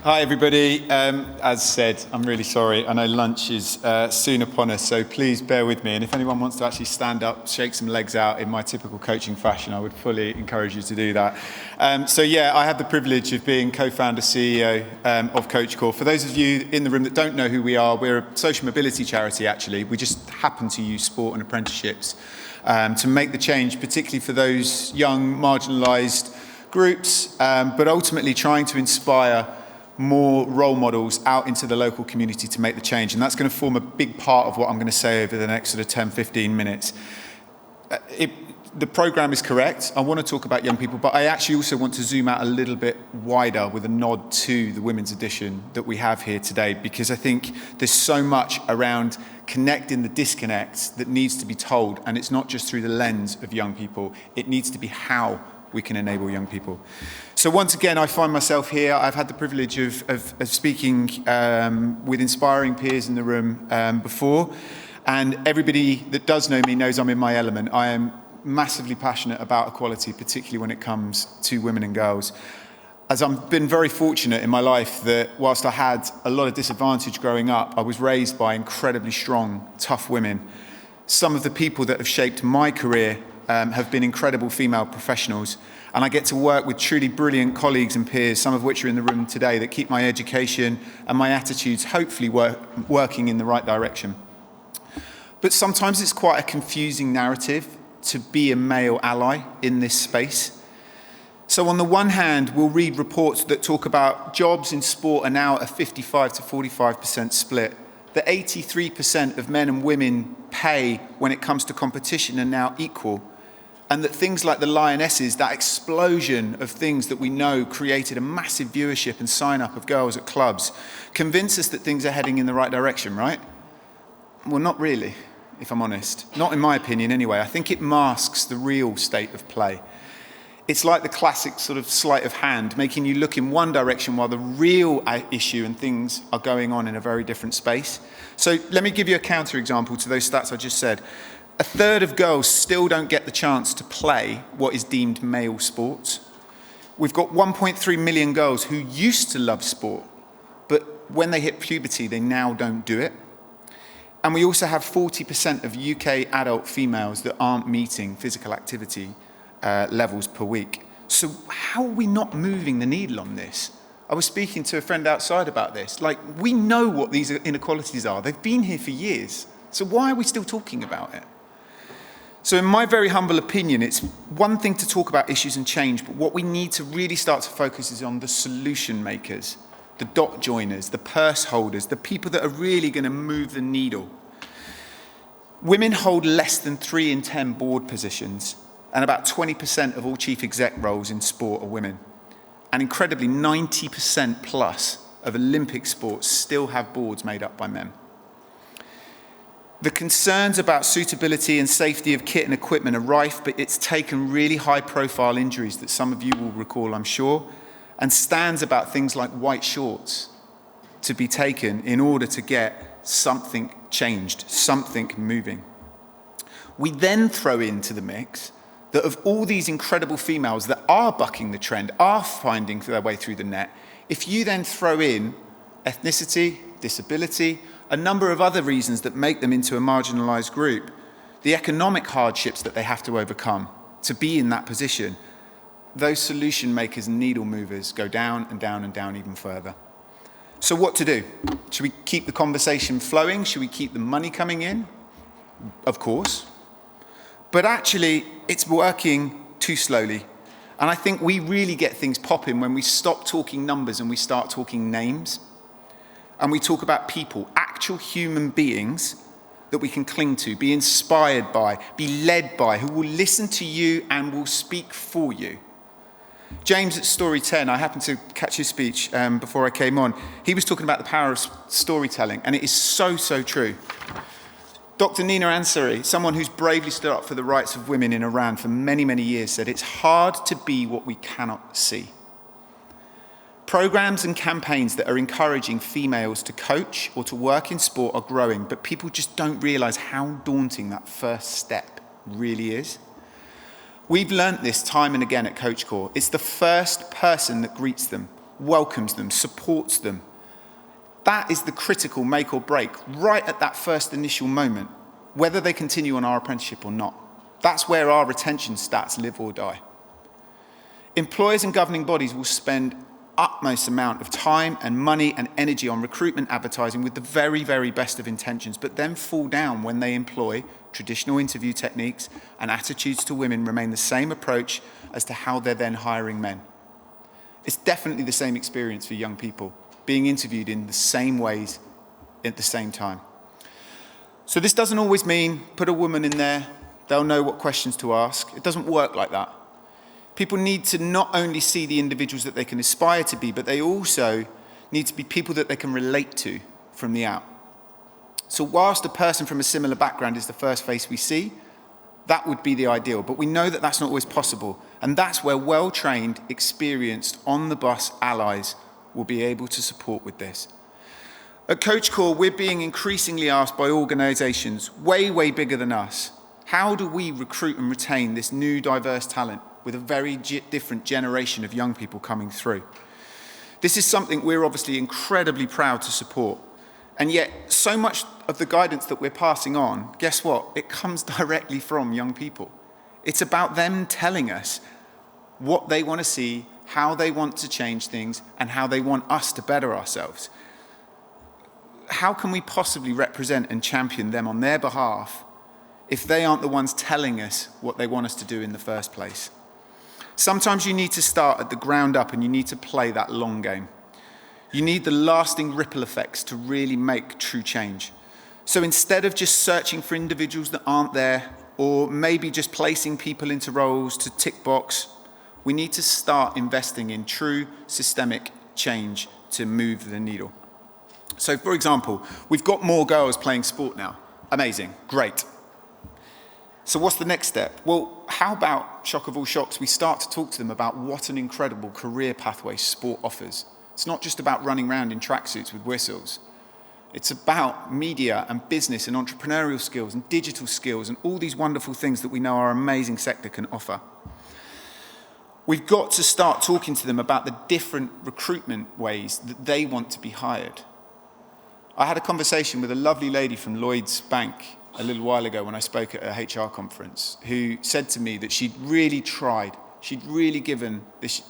Hi everybody. As said, I'm really sorry. I know lunch is soon upon us, so please bear with me. And if anyone wants to actually stand up, shake some legs out in my typical coaching fashion, I would fully encourage you to do that. I have the privilege of being co-founder, CEO of CoachCore. For those of you in the room that don't know who we are, we're a social mobility charity actually. We just happen to use sport and apprenticeships to make the change, particularly for those young, marginalised groups, but ultimately trying to inspire more role models out into the local community to make the change. And that's going to form a big part of what I'm going to say over the next sort of 10, 15 minutes. The programme is correct. I want to talk about young people, but I actually also want to zoom out a little bit wider with a nod to the women's edition that we have here today, because I think there's so much around connecting the disconnect that needs to be told, and it's not just through the lens of young people. It needs to be how we can enable young people. So once again, I find myself here. I've had the privilege of speaking with inspiring peers in the room before, and everybody that does know me knows I'm in my element. I am massively passionate about equality, particularly when it comes to women and girls. As I've been very fortunate in my life that whilst I had a lot of disadvantage growing up, I was raised by incredibly strong, tough women. Some of the people that have shaped my career have been incredible female professionals, and I get to work with truly brilliant colleagues and peers, some of which are in the room today, that keep my education and my attitudes hopefully working in the right direction. But sometimes it's quite a confusing narrative to be a male ally in this space. So on the one hand, we'll read reports that talk about jobs in sport are now a 55 to 45% split, that 83% of men and women pay when it comes to competition are now equal, and that things like the Lionesses, that explosion of things that we know created a massive viewership and sign-up of girls at clubs, convince us that things are heading in the right direction, right? Well, not really, if I'm honest. Not in my opinion, anyway. I think it masks the real state of play. It's like the classic sort of sleight of hand, making you look in one direction while the real issue and things are going on in a very different space. So let me give you a counterexample to those stats I just said. A third of girls still don't get the chance to play what is deemed male sports. We've got 1.3 million girls who used to love sport, but when they hit puberty, they now don't do it. And we also have 40% of UK adult females that aren't meeting physical activity levels per week. So how are we not moving the needle on this? I was speaking to a friend outside about this. Like, we know what these inequalities are. They've been here for years. So why are we still talking about it? So in my very humble opinion, it's one thing to talk about issues and change, but what we need to really start to focus is on the solution makers, the dot joiners, the purse holders, the people that are really going to move the needle. Women hold less than 3 in 10 board positions, and about 20% of all chief exec roles in sport are women. And incredibly, 90% plus of Olympic sports still have boards made up by men. The concerns about suitability and safety of kit and equipment are rife, but it's taken really high-profile injuries that some of you will recall, I'm sure, and stands about things like white shorts to be taken in order to get something changed, something moving. We then throw into the mix that of all these incredible females that are bucking the trend, are finding their way through the net, if you then throw in ethnicity, disability, a number of other reasons that make them into a marginalised group, the economic hardships that they have to overcome to be in that position, those solution makers and needle movers go down and down and down even further. So what to do? Should we keep the conversation flowing? Should we keep the money coming in? Of course. But actually, it's working too slowly. And I think we really get things popping when we stop talking numbers and we start talking names. And we talk about people, actual human beings that we can cling to, be inspired by, be led by, who will listen to you and will speak for you. James at Story 10, I happened to catch his speech before I came on. He was talking about the power of storytelling, and it is so, so true. Dr. Nina Ansari, someone who's bravely stood up for the rights of women in Iran for many, many years, said it's hard to be what we cannot see. Programs and campaigns that are encouraging females to coach or to work in sport are growing, but people just don't realise how daunting that first step really is. We've learnt this time and again at CoachCore. It's the first person that greets them. welcomes them, supports them. That is the critical make or break right at that first initial moment, whether they continue on our apprenticeship or not. That's where our retention stats live or die. Employers and governing bodies will spend utmost amount of time and money and energy on recruitment advertising with the very, very best of intentions, but then fall down when they employ traditional interview techniques and attitudes to women remain the same approach as to how they're then hiring men. It's definitely the same experience for young people, being interviewed in the same ways at the same time. So this doesn't always mean put a woman in there, they'll know what questions to ask. It doesn't work like that. People need to not only see the individuals that they can aspire to be, but they also need to be people that they can relate to from the out. So whilst a person from a similar background is the first face we see, that would be the ideal. But we know that that's not always possible. And that's where well-trained, experienced, on-the-bus allies will be able to support with this. At Coach Core, we're being increasingly asked by organisations way, way bigger than us, how do we recruit and retain this new diverse talent with a very different generation of young people coming through? This is something we're obviously incredibly proud to support. And yet, so much of the guidance that we're passing on, guess what? It comes directly from young people. It's about them telling us what they want to see, how they want to change things, and how they want us to better ourselves. How can we possibly represent and champion them on their behalf if they aren't the ones telling us what they want us to do in the first place? Sometimes you need to start at the ground up and you need to play that long game. You need the lasting ripple effects to really make true change. So instead of just searching for individuals that aren't there, or maybe just placing people into roles to tick box, we need to start investing in true systemic change to move the needle. So for example, we've got more girls playing sport now. Amazing, great. So what's the next step? Well, how about, shock of all shocks, we start to talk to them about what an incredible career pathway sport offers. It's not just about running around in tracksuits with whistles. It's about media and business and entrepreneurial skills and digital skills and all these wonderful things that we know our amazing sector can offer. We've got to start talking to them about the different recruitment ways that they want to be hired. I had a conversation with a lovely lady from Lloyds Bank a little while ago when I spoke at a HR conference, who said to me that she'd really tried, she'd really given this,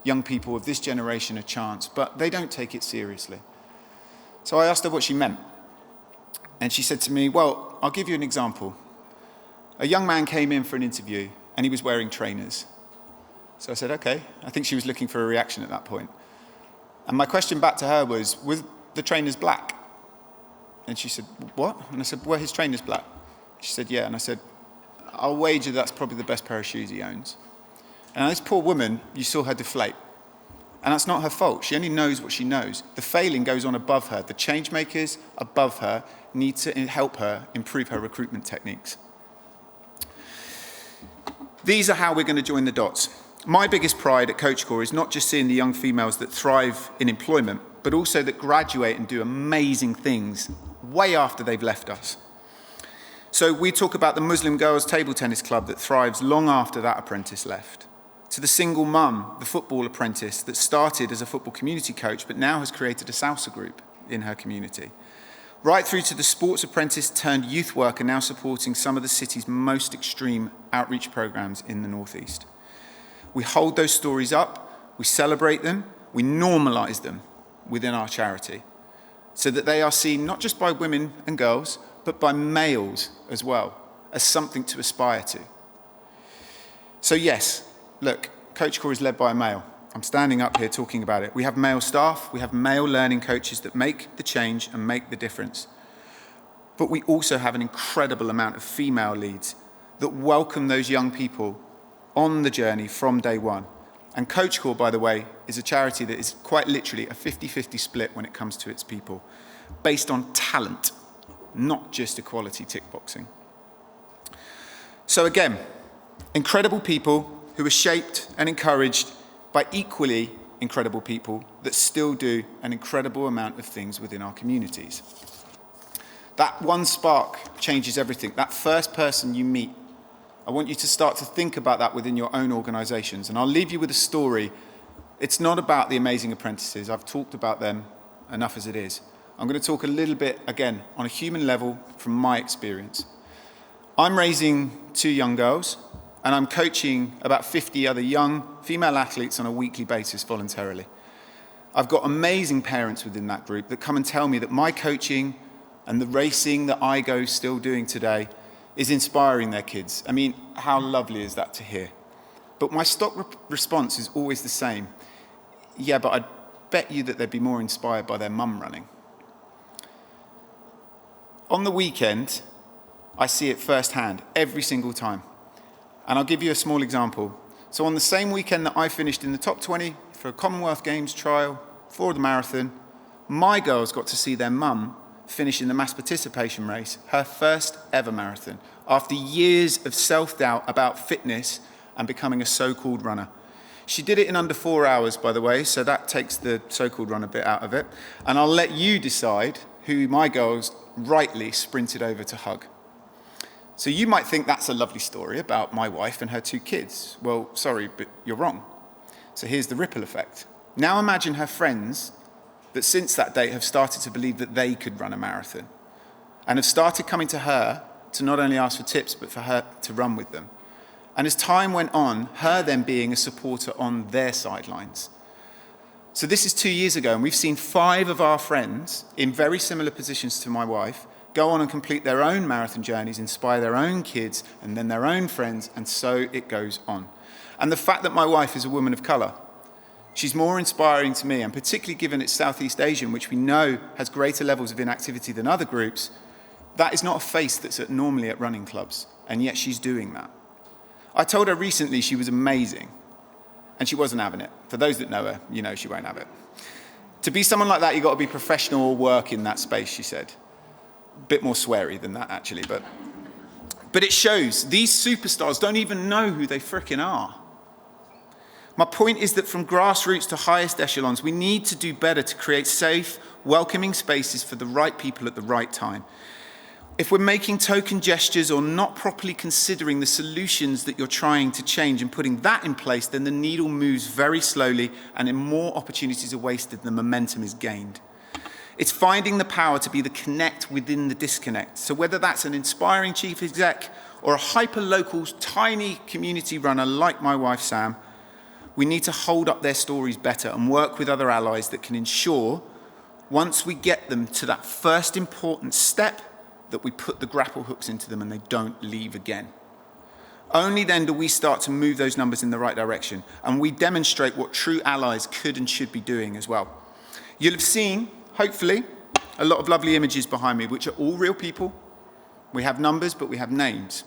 young people of this generation a chance, but they don't take it seriously. So I asked her what she meant. And she said to me, well, I'll give you an example. A young man came in for an interview and he was wearing trainers. So I said, okay. I think she was looking for a reaction at that point. And my question back to her was, were the trainers black? And she said, what? And I said, were his trainers black? She said, yeah. And I said, I'll wager that's probably the best pair of shoes he owns. And this poor woman, you saw her deflate. And that's not her fault. She only knows what she knows. The failing goes on above her. The change makers above her need to help her improve her recruitment techniques. These are how we're going to join the dots. My biggest pride at Coach Core is not just seeing the young females that thrive in employment, but also that graduate and do amazing things way after they've left us. So we talk about the Muslim girls' table tennis club that thrives long after that apprentice left, to the single mum, the football apprentice that started as a football community coach but now has created a salsa group in her community, right through to the sports apprentice turned youth worker now supporting some of the city's most extreme outreach programs in the Northeast. We hold those stories up, we celebrate them, we normalise them within our charity so that they are seen not just by women and girls, but by males as well, as something to aspire to. So yes, look, Coach Core is led by a male. I'm standing up here talking about it. We have male staff, we have male learning coaches that make the change and make the difference. But we also have an incredible amount of female leads that welcome those young people on the journey from day one. And Coach Core, by the way, is a charity that is quite literally a 50-50 split when it comes to its people, based on talent, not just equality tick boxing. So again, incredible people who are shaped and encouraged by equally incredible people that still do an incredible amount of things within our communities. That one spark changes everything. That first person you meet, I want you to start to think about that within your own organisations. And I'll leave you with a story. It's not about the amazing apprentices. I've talked about them enough as it is. I'm going to talk a little bit, again, on a human level from my experience. I'm raising 2 young girls, and I'm coaching about 50 other young female athletes on a weekly basis voluntarily. I've got amazing parents within that group that come and tell me that my coaching and the racing that I go still doing today is inspiring their kids. I mean, how lovely is that to hear? But my stock response is always the same. Yeah, but I'd bet you that they'd be more inspired by their mum running. On the weekend, I see it firsthand every single time. And I'll give you a small example. So on the same weekend that I finished in the top 20 for a Commonwealth Games trial for the marathon, my girls got to see their mum finish in the mass participation race, her first ever marathon, after years of self-doubt about fitness and becoming a so-called runner. She did it in under 4 hours, by the way, so that takes the so-called runner bit out of it. And I'll let you decide who my girls rightly sprinted over to hug. So you might think that's a lovely story about my wife and her 2 kids. Well, sorry, but you're wrong. So here's the ripple effect. Now imagine her friends that since that date have started to believe that they could run a marathon and have started coming to her to not only ask for tips, but for her to run with them. And as time went on, her then being a supporter on their sidelines. So this is 2 years ago, and we've seen 5 of our friends in very similar positions to my wife go on and complete their own marathon journeys, inspire their own kids, and then their own friends, and so it goes on. And the fact that my wife is a woman of colour, she's more inspiring to me, and particularly given it's Southeast Asian, which we know has greater levels of inactivity than other groups, that is not a face that's normally at running clubs, and yet she's doing that. I told her recently she was amazing, and she wasn't having it. For those that know her, you know she won't have it. To be someone like that, you've got to be professional or work in that space, she said. A bit more sweary than that, actually, but it shows these superstars don't even know who they frickin' are. My point is that from grassroots to highest echelons, we need to do better to create safe, welcoming spaces for the right people at the right time. If we're making token gestures or not properly considering the solutions that you're trying to change and putting that in place, then the needle moves very slowly and then more opportunities are wasted than the momentum is gained. It's finding the power to be the connect within the disconnect. So whether that's an inspiring chief exec or a hyper-local, tiny community runner like my wife, Sam, we need to hold up their stories better and work with other allies that can ensure, once we get them to that first important step, that we put the grapple hooks into them and they don't leave again. Only then do we start to move those numbers in the right direction, and we demonstrate what true allies could and should be doing as well. You'll have seen, hopefully, a lot of lovely images behind me, which are all real people. We have numbers, but we have names.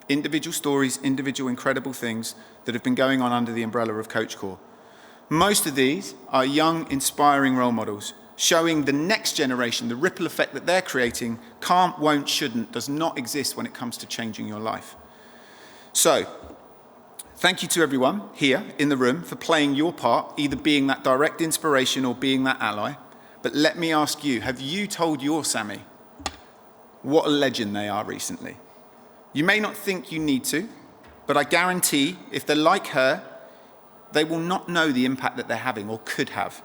Individual stories, individual incredible things that have been going on under the umbrella of Coach Core. Most of these are young, inspiring role models, showing the next generation the ripple effect that they're creating. Can't, won't, shouldn't does not exist when it comes to changing your life. So, thank you to everyone here in the room for playing your part, either being that direct inspiration or being that ally. But let me ask you, have you told your Sammy what a legend they are recently? You may not think you need to, but I guarantee if they're like her, they will not know the impact that they're having or could have.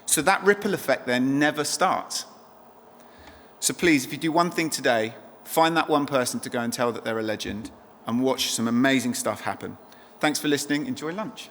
So that ripple effect then never starts. So please, if you do one thing today, find that one person to go and tell that they're a legend and watch some amazing stuff happen. Thanks for listening. Enjoy lunch.